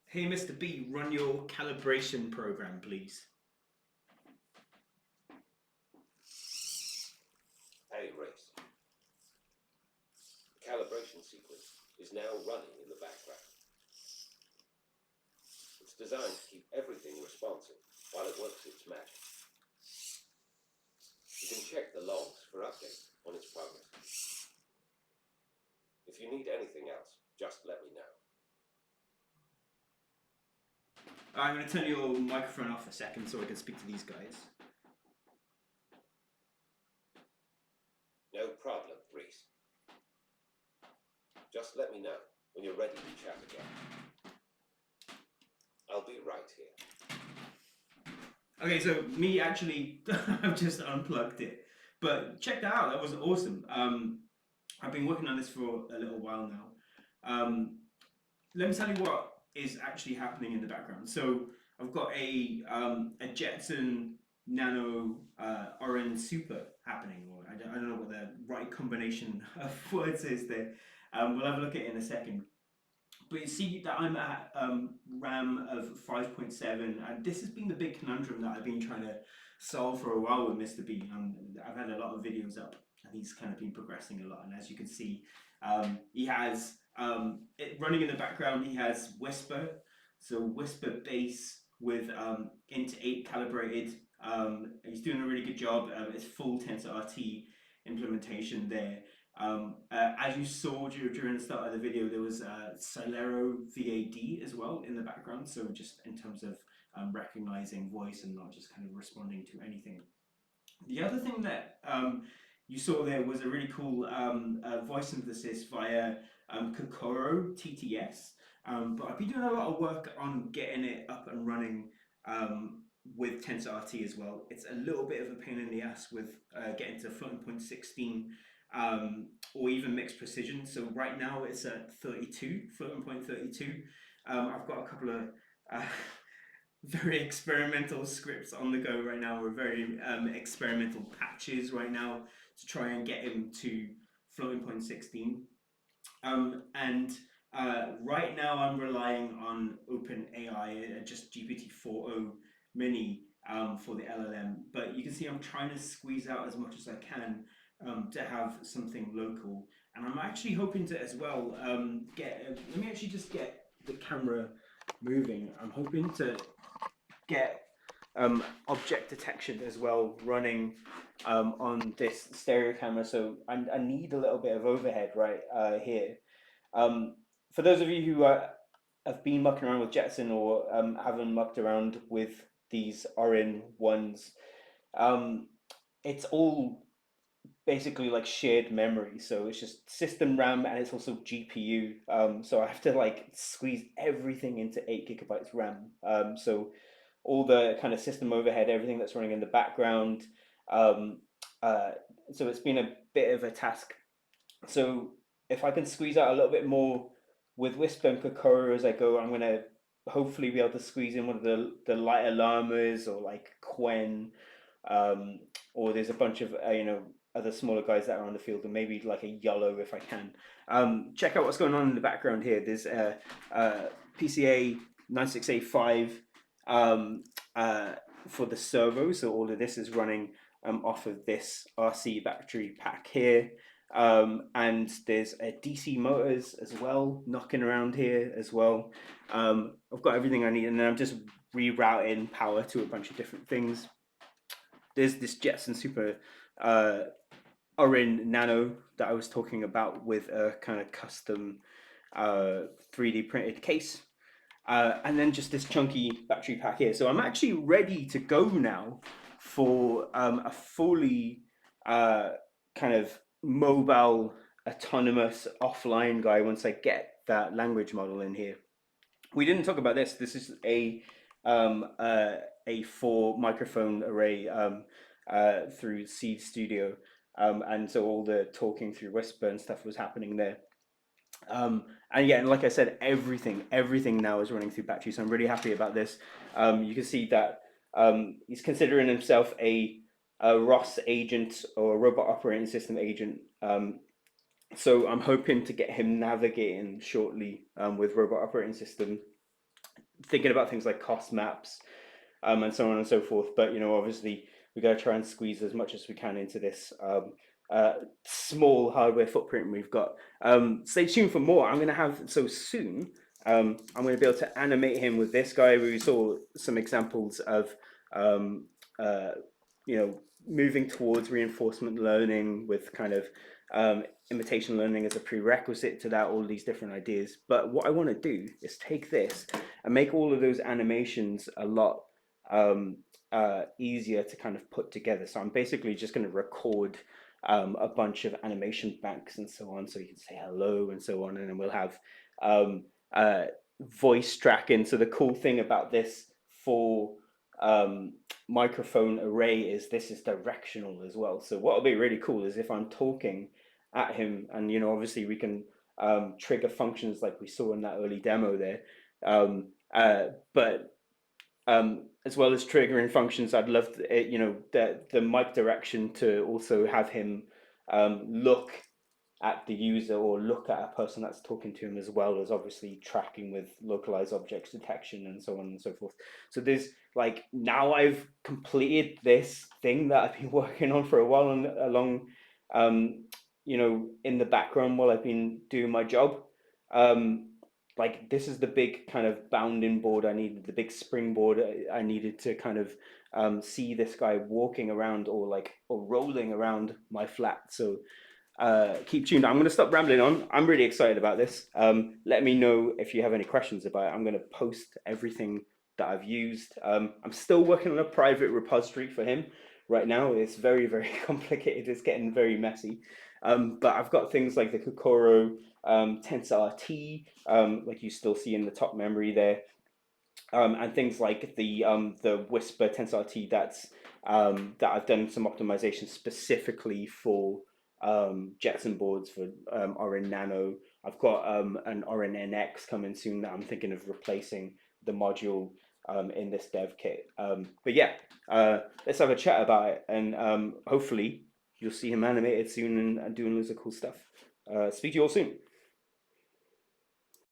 Hey, Mr. B, run your calibration program, please. Hey, Reese. The calibration sequence is now running in the background. It's designed to keep everything responsive while it works its magic. You can check the logs for updates on its progress. If you need anything else, just let me know. I'm going to turn your microphone off a second so I can speak to these guys. No problem, Reese. Just let me know when you're ready to chat again. I'll be right here. Okay, so me actually, I've just unplugged it. But check that out, that was awesome. I've been working on this for a little while now. Let me tell you what is actually happening in the background. So I've got a Jetson Nano Orin Super happening, or I don't know what the right combination of words is there. We'll have a look at it in a second. But you see that I'm at RAM of 5.7, and this has been the big conundrum that I've been trying to solve for a while with Mr. B. I've had a lot of videos up, and he's kind of been progressing a lot. And as you can see, he has running in the background. He has Whisper, so Whisper bass with into 8 calibrated. He's doing a really good job. It's full Tensor RT implementation there. As you saw during the start of the video, there was Solero VAD as well in the background. So just in terms of recognizing voice and not just kind of responding to anything. The other thing that you saw there was a really cool voice synthesis via Kokoro TTS. But I've been doing a lot of work on getting it up and running with TensorRT as well. It's a little bit of a pain in the ass with getting to floating point 16 or even mixed precision. So right now it's at 32, floating point 32. I've got a couple of uh, very experimental scripts on the go right now. We're very experimental patches right now to try and get him to floating point 16. And right now I'm relying on OpenAI, just GPT-4o Mini for the LLM. But you can see I'm trying to squeeze out as much as I can to have something local. And I'm actually hoping to as well let me actually just get the camera moving. I'm hoping to get object detection as well running on this stereo camera. So I need a little bit of overhead right here. For those of you who have been mucking around with Jetson or haven't mucked around with these Orin ones, it's all basically like shared memory. So it's just system RAM and it's also GPU. So I have to like squeeze everything into 8 GB RAM. So all the kind of system overhead, everything that's running in the background. Um, uh, so it's been a bit of a task. So if I can squeeze out a little bit more with Wisp and Kokoro as I go, I'm gonna hopefully be able to squeeze in one of the lighter llamas or like Quen, um, or there's a bunch of other smaller guys that are on the field, and maybe like a yellow if I can. Check out what's going on in the background here. There's PCA 9685 for the servo, so all of this is running off of this RC battery pack here. And there's a DC motors as well knocking around here as well. I've got everything I need, and then I'm just rerouting power to a bunch of different things. There's this Jetson Super Orin Nano that I was talking about with a kind of custom 3D printed case. And then just this chunky battery pack here. So I'm actually ready to go now for a fully kind of mobile, autonomous, offline guy once I get that language model in here. We didn't talk about this. This is a 4 microphone array through Seed Studio. And so all the talking through Whisper and stuff was happening there. And yeah, and like I said, everything now is running through battery, so I'm really happy about this. You can see that he's considering himself a ROS agent or a robot operating system agent. So I'm hoping to get him navigating shortly with robot operating system thinking about things like cost maps, and so on and so forth. But obviously we got to try and squeeze as much as we can into this small hardware footprint we've got. Stay tuned for more. I'm going to have soon. I'm going to be able to animate him with this guy. We saw some examples of moving towards reinforcement learning with kind of imitation learning as a prerequisite to that, all these different ideas. But what I want to do is take this and make all of those animations a lot easier to kind of put together. So I'm basically just going to record a bunch of animation banks and so on, so you can say hello and so on, and then we'll have voice tracking. So the cool thing about this for microphone array is this is directional as well. So what will be really cool is if I'm talking at him, and obviously we can trigger functions like we saw in that early demo there, but as well as triggering functions, I'd love the mic direction to also have him look at the user or look at a person that's talking to him, as well as obviously tracking with localized objects detection and so on and so forth. So there's now I've completed this thing that I've been working on for a while and along in the background while I've been doing my job. This is the big kind of bounding board I needed, the big springboard I needed to kind of see this guy walking around or rolling around my flat. So keep tuned. I'm going to stop rambling on. I'm really excited about this. Let me know if you have any questions about it. I'm going to post everything that I've used. I'm still working on a private repository for him right now. It's very, very complicated. It's getting very messy. But I've got things like the Kokoro TensorRT, like you still see in the top memory there, and things like the Whisper TensorRT that I've done some optimization specifically for Jetson boards for Orin Nano. I've got an Orin NX coming soon that I'm thinking of replacing the module in this dev kit. But yeah, let's have a chat about it, and hopefully you'll see him animated soon and doing loads of cool stuff. Speak to you all soon.